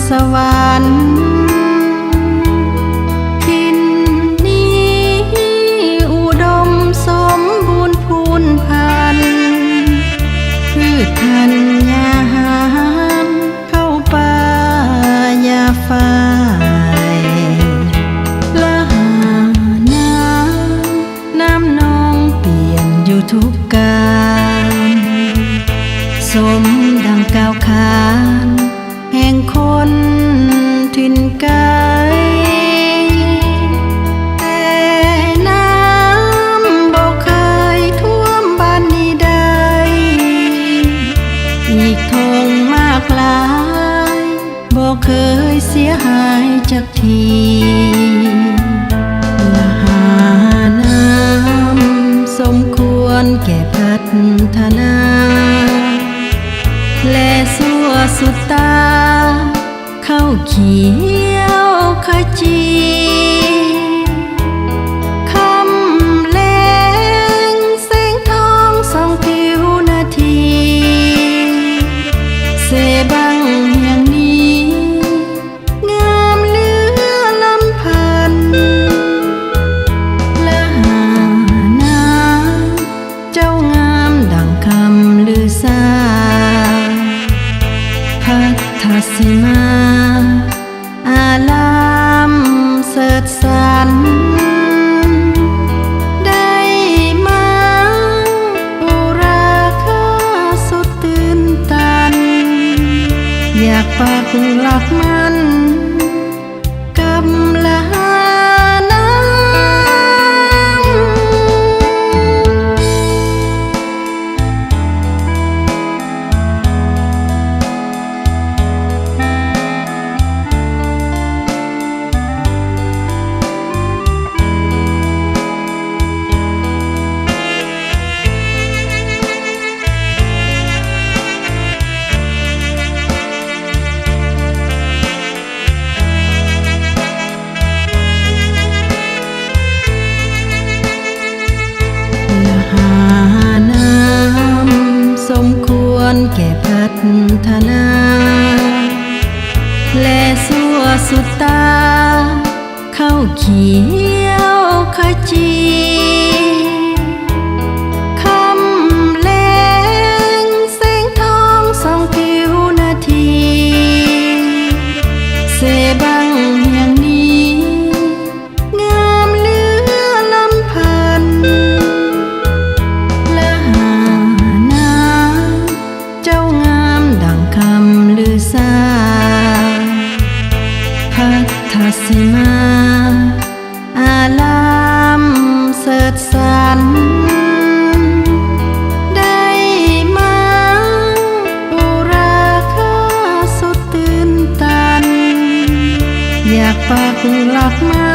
สวรรค์ทินนี้อุดมสมบูรณ์พูนพันธุ์พืชธัญญาหารเข้าป่ายาฟ้าละหาน้ำนองเปลี่ยนอยู่ทุกกาลสมดังก้าวขานแห่งคนถิ่นไกลแต่น้ำบ่เคยท่วมบ้านนี้ใดอีกทงมากลายบ่เคยเสียหายจักทีละหาน้ำสมควรแก่พัฒนาและสัวสุดตาเข้าเขียวขจีคำแลงแสงทองส่องผิวนาทีเสบังอย่างนี้งามเหลือลำพันละหาน้ำเจ้างามดังคำลือสาพัทสิมาอาลามเสดสรรได้มาอุราคาสุดตื่นตันอยากปักหลักมันกับละหาน้ำสมควรแก่พัฒนาและสัวสุดตาเข้าเขียวขจีคำแลงแสงทองส่องผิวนาทีเสบังอย่างนี้งามเหลือลำพันคำลือสาพัทสิมาอาลามเสดสรรได้มาอุราคาสุดตื่นตันอยากปักหลักมา